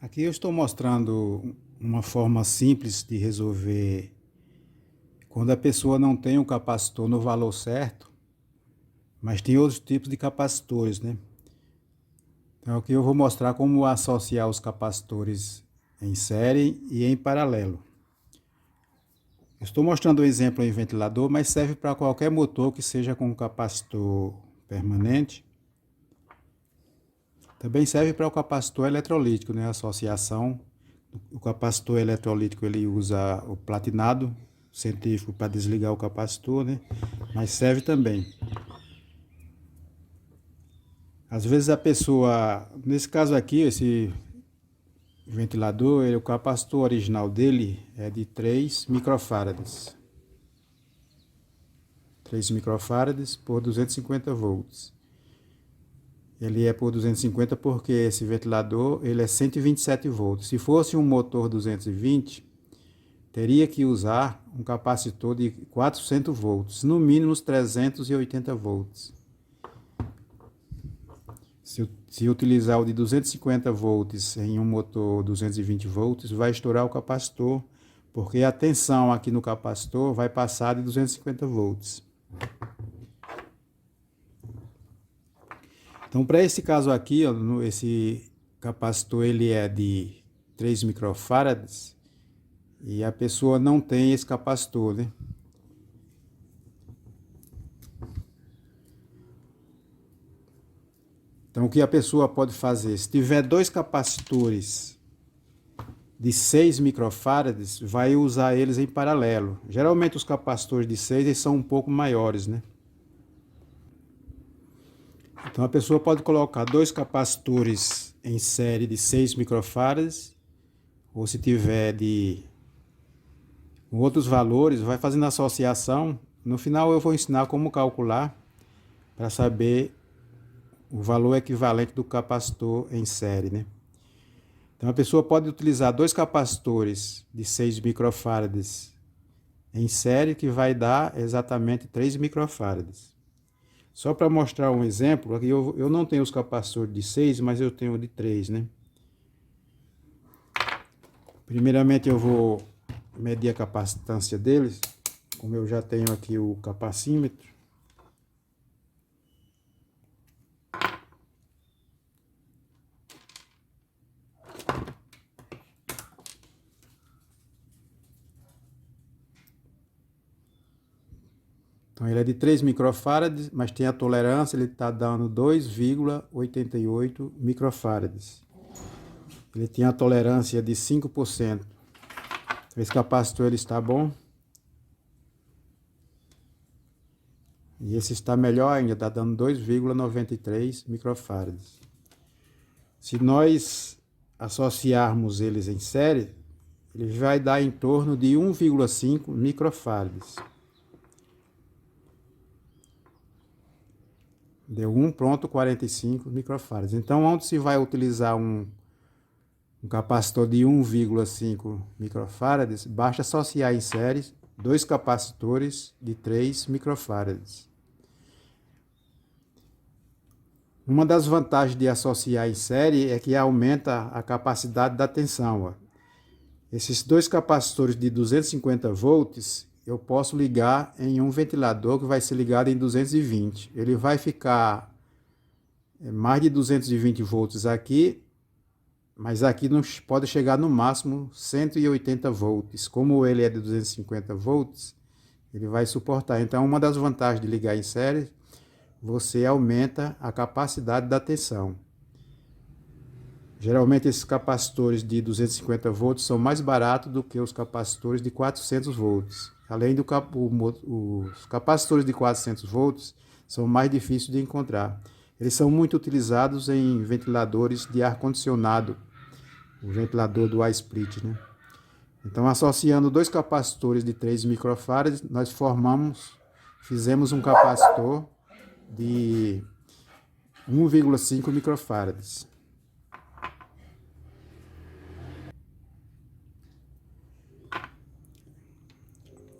Aqui eu estou mostrando uma forma simples de resolver quando a pessoa não tem um capacitor no valor certo, mas tem outros tipos de capacitores, né? Então aqui eu vou mostrar como associar os capacitores em série e em paralelo. Eu estou mostrando um exemplo em ventilador, mas serve para qualquer motor que seja com capacitor permanente. Também serve para o capacitor eletrolítico, né? Associação. O capacitor eletrolítico ele usa o platinado centrífugo para desligar o capacitor, né? Mas serve também. Às vezes a pessoa, nesse caso aqui, esse ventilador, o capacitor original dele é de 3 microfarads. 3 microfarads por 250 volts. Ele é por 250 porque esse ventilador ele é 127 volts. Se fosse um motor 220, teria que usar um capacitor de 400 volts, no mínimo uns 380 volts. Se utilizar o de 250 volts em um motor 220 volts, vai estourar o capacitor, porque a tensão aqui no capacitor vai passar de 250 volts. Então, para esse caso aqui, ó, esse capacitor ele é de 3 microfarads e a pessoa não tem esse capacitor, né? Então, o que a pessoa pode fazer? Se tiver dois capacitores de 6 microfarads, vai usar eles em paralelo. Geralmente os capacitores de 6 eles são um pouco maiores, né? Então a pessoa pode colocar dois capacitores em série de 6 microfarads, ou se tiver de outros valores, vai fazendo associação. No final eu vou ensinar como calcular para saber o valor equivalente do capacitor em série, né? Então a pessoa pode utilizar dois capacitores de 6 microfarads em série, que vai dar exatamente 3 microfarads. Só para mostrar um exemplo, aqui eu não tenho os capacitores de 6, mas eu tenho de 3, né? Primeiramente eu vou medir a capacitância deles, como eu já tenho aqui o capacímetro. Então ele é de 3 microfarads, mas tem a tolerância, ele está dando 2,88 microfarads. Ele tem a tolerância de 5%. Esse capacitor ele está bom. E esse está melhor ainda, está dando 2,93 microfarads. Se nós associarmos eles em série, ele vai dar em torno de 1,5 microfarads. Deu 1,45 microfarads. Então, onde se vai utilizar um capacitor de 1,5 microfarads, basta associar em série dois capacitores de 3 microfarads. Uma das vantagens de associar em série é que aumenta a capacidade da tensão. Ó. Esses dois capacitores de 250 volts, eu posso ligar em um ventilador que vai ser ligado em 220. Ele vai ficar mais de 220 volts aqui, mas aqui não pode chegar no máximo 180 volts. Como ele é de 250 volts, ele vai suportar. Então, uma das vantagens de ligar em série, você aumenta a capacidade da tensão. Geralmente esses capacitores de 250 volts são mais baratos do que os capacitores de 400 volts. Além do os capacitores de 400 volts são mais difíceis de encontrar. Eles são muito utilizados em ventiladores de ar-condicionado, o ventilador do I-split, né? Então, associando dois capacitores de 3 microfarads, nós fizemos um capacitor de 1,5 microfarads.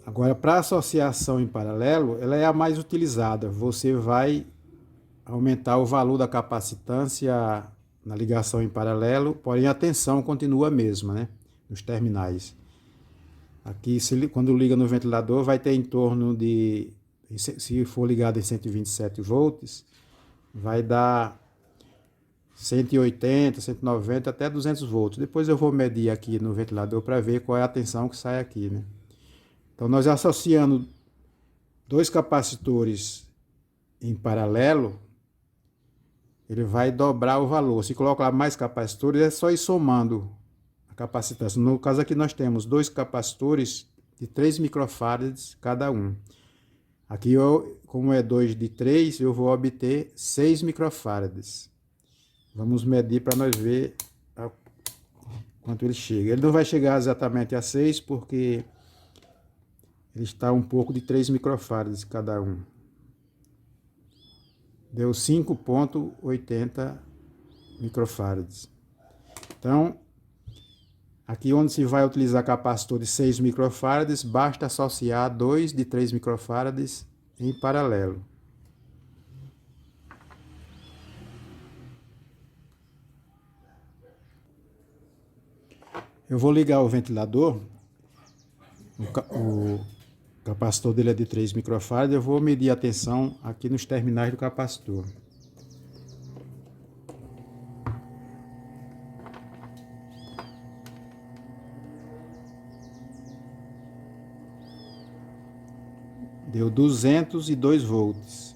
Agora, para associação em paralelo, ela é a mais utilizada. Você vai aumentar o valor da capacitância na ligação em paralelo, porém a tensão continua a mesma, né? Nos terminais. Aqui, quando liga no ventilador, vai ter em torno de, se for ligado em 127 volts, vai dar 180, 190 até 200 volts. Depois eu vou medir aqui no ventilador para ver qual é a tensão que sai aqui, né? Então nós associando dois capacitores em paralelo, ele vai dobrar o valor. Se colocar mais capacitores, é só ir somando a capacitância. No caso aqui nós temos dois capacitores de 3 microfarads cada um. Aqui, como é 2 de 3, eu vou obter 6 microfarads. Vamos medir para nós ver quanto ele chega. Ele não vai chegar exatamente a 6, porque ele está um pouco de 3 microfarads cada um. Deu 5,80 microfarads. Então, aqui onde se vai utilizar capacitor de 6 microfarads, basta associar 2 de 3 microfarads em paralelo. Eu vou ligar o ventilador, o capacitor dele é de 3 microfarads, eu vou medir a tensão aqui nos terminais do capacitor. Deu 202 volts.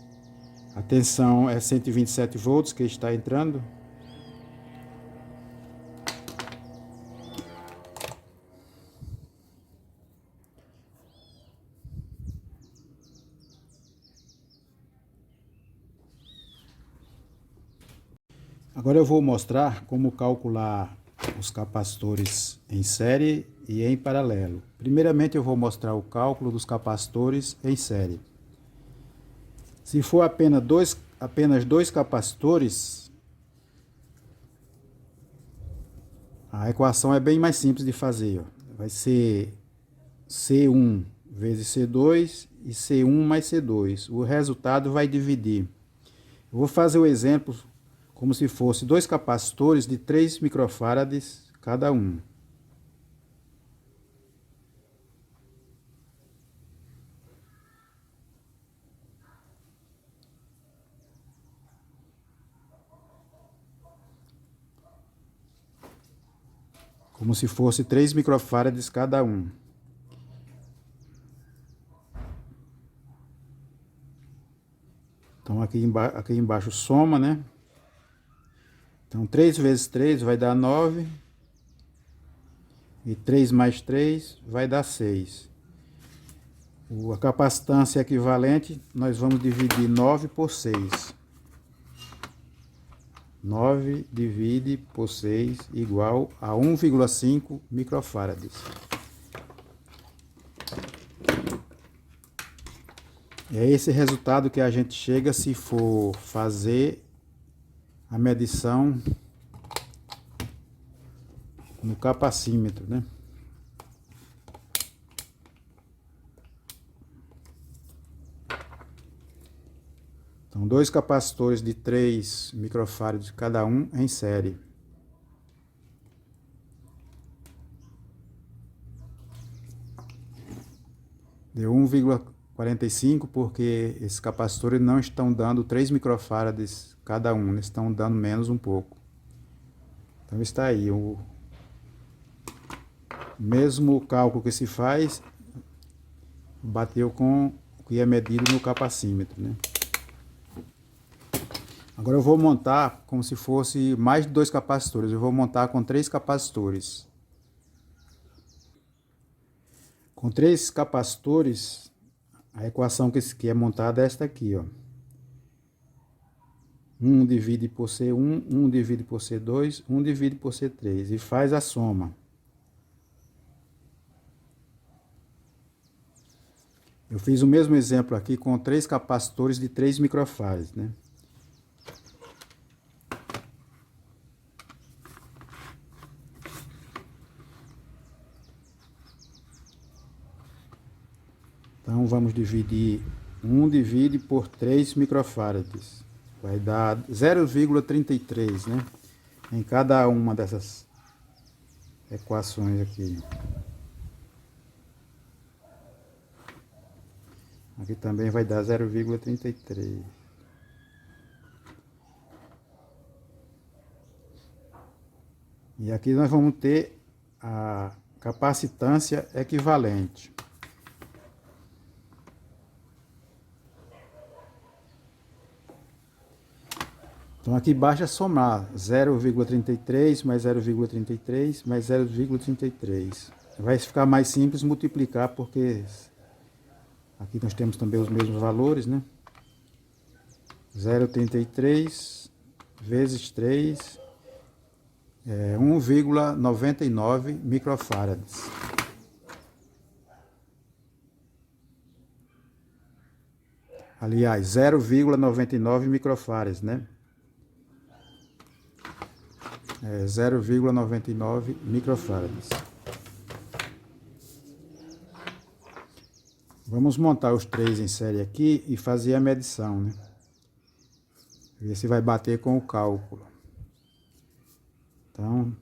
A tensão é 127 volts que está entrando. Agora eu vou mostrar como calcular os capacitores em série e em paralelo. Primeiramente eu vou mostrar o cálculo dos capacitores em série. Se for apenas dois capacitores, a equação é bem mais simples de fazer. Vai ser C1 vezes C2 e C1 mais C2. O resultado vai dividir. Eu vou fazer o exemplo como se fosse dois capacitores de 3 microfarads cada um. Como se fosse 3 microfarads cada um. Então aqui embaixo soma, né? Então 3 vezes 3 vai dar 9. E 3 mais 3 vai dar 6. A capacitância equivalente, nós vamos dividir 9 por 6. 9 divide por 6 igual a 1,5 microfarads. É esse resultado que a gente chega se for fazer a medição no capacímetro, né? Então, dois capacitores de 3 microfarads cada um em série. Deu 1,45 porque esses capacitores não estão dando 3 microfarads cada um, eles estão dando menos um pouco. Então está aí, o mesmo cálculo que se faz, bateu com o que é medido no capacímetro, né? Agora eu vou montar como se fosse mais de 2 capacitores, eu vou montar com 3 capacitores. Com 3 capacitores, a equação que é montada é esta aqui, ó. 1 divide por C1, 1 divide por C2, 1 divide por C3 e faz a soma. Eu fiz o mesmo exemplo aqui com 3 capacitores de 3 microfarads, né? Então vamos dividir 1 divide por 3 microfarads. Vai dar 0,33, né? em cada uma dessas equações aqui. Aqui também vai dar 0,33. E aqui nós vamos ter a capacitância equivalente. Então aqui basta somar 0,33 mais 0,33 mais 0,33. Vai ficar mais simples multiplicar, porque aqui nós temos também os mesmos valores, né? 0,33 vezes 3 é 1,99 microfarads. Aliás, 0,99 microfarads, né? 0,99 microfarads. Vamos montar os três em série aqui e fazer a medição, né? Ver se vai bater com o cálculo. Então,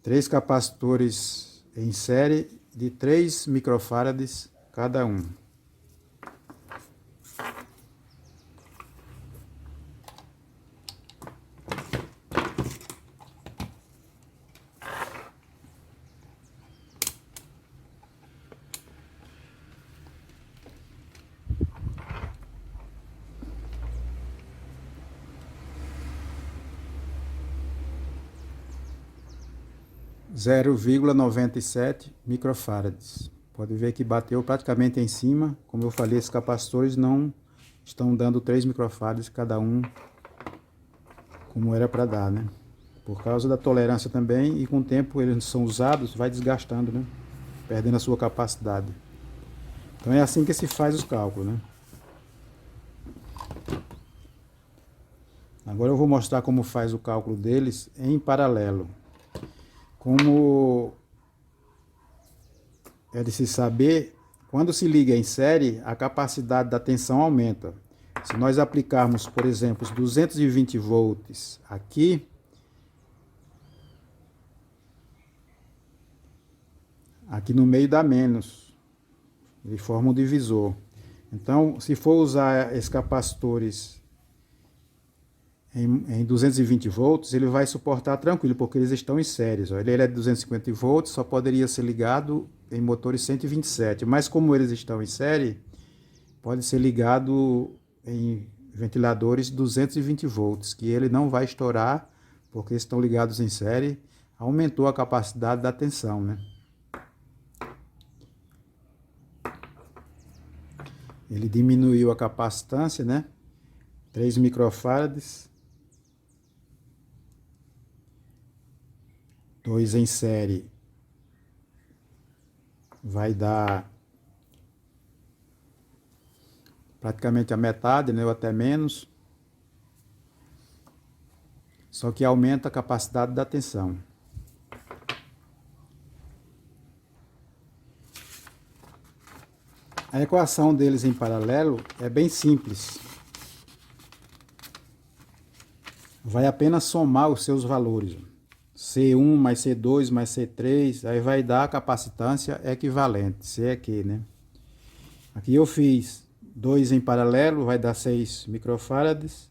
3 capacitores em série de 3 microfarads cada um. Zero vírgula 97 microfarads. Pode ver que bateu praticamente em cima. Como eu falei, esses capacitores não estão dando 3 microfarads cada um, como era para dar, né? Por causa da tolerância também, e com o tempo eles são usados, vai desgastando, né? Perdendo a sua capacidade. Então é assim que se faz os cálculos, né? Agora eu vou mostrar como faz o cálculo deles em paralelo. Como é de se saber, quando se liga em série, a capacidade da tensão aumenta. Se nós aplicarmos, por exemplo, os 220 volts aqui, no meio dá menos, ele forma um divisor. Então, se for usar esses capacitores em 220 volts, ele vai suportar tranquilo, porque eles estão em séries. Ele é de 250 volts, só poderia ser ligado em motores 127, mas como eles estão em série, pode ser ligado em ventiladores 220 volts, que ele não vai estourar, porque estão ligados em série. Aumentou a capacidade da tensão, né? Ele diminuiu a capacitância, né? 3 microfarads. 2 em série vai dar praticamente a metade, né, ou até menos. Só que aumenta a capacidade da tensão. A equação deles em paralelo é bem simples. Vai apenas somar os seus valores. C1 mais C2 mais C3, aí vai dar a capacitância equivalente, C aqui, né? Aqui eu fiz 2 em paralelo, vai dar 6 microfarads,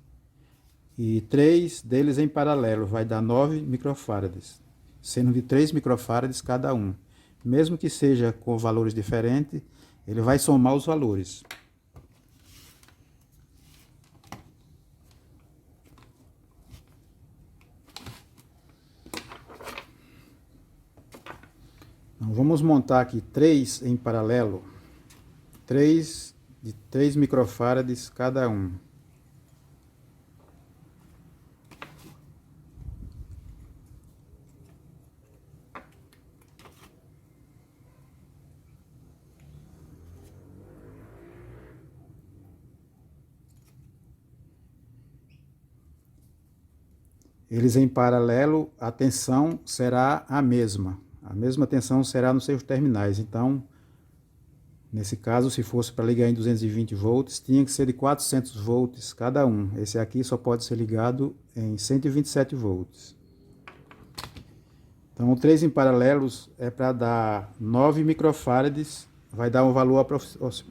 e 3 deles em paralelo, vai dar 9 microfarads, sendo de 3 microfarads cada um. Mesmo que seja com valores diferentes, ele vai somar os valores. Então, vamos montar aqui 3 em paralelo, 3 de 3 microfarads cada um. Eles em paralelo, a tensão será a mesma tensão será nos seus terminais. Então, Nesse caso, se fosse para ligar em 220 volts, tinha que ser de 400 volts cada um. Esse aqui só pode ser ligado em 127 volts. Então, 3 em paralelos é para dar 9 microfarads, vai dar um valor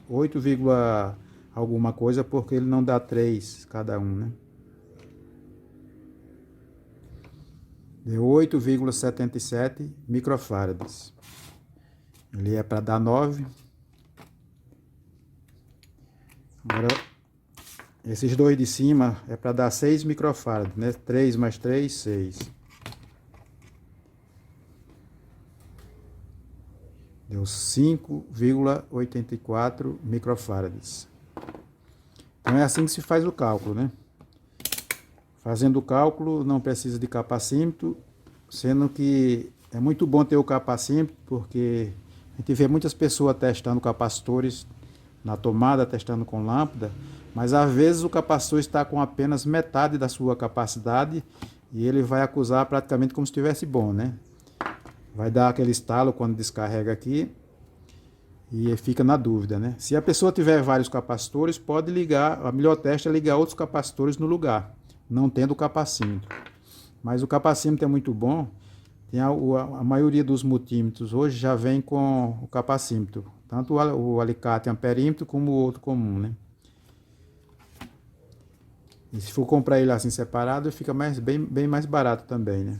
8, alguma coisa, porque ele não dá 3 cada um, né? Deu 8,77 microfarads. Ele é para dar 9. Agora, esses dois de cima é para dar 6 microfarads, né? 3 mais 3, 6. Deu 5,84 microfarads. Então é assim que se faz o cálculo, né? Fazendo o cálculo não precisa de capacímetro, sendo que é muito bom ter o capacímetro, porque a gente vê muitas pessoas testando capacitores na tomada, testando com lâmpada, mas às vezes o capacitor está com apenas metade da sua capacidade e ele vai acusar praticamente como se estivesse bom, né? Vai dar aquele estalo quando descarrega aqui e fica na dúvida, né? Se a pessoa tiver vários capacitores, pode ligar, a melhor teste é ligar outros capacitores no lugar, não tendo capacímetro. Mas o capacímetro é muito bom. A maioria dos multímetros hoje já vem com o capacímetro, tanto o alicate amperímetro como o outro comum, né? E se for comprar ele assim separado, fica bem mais barato também, né?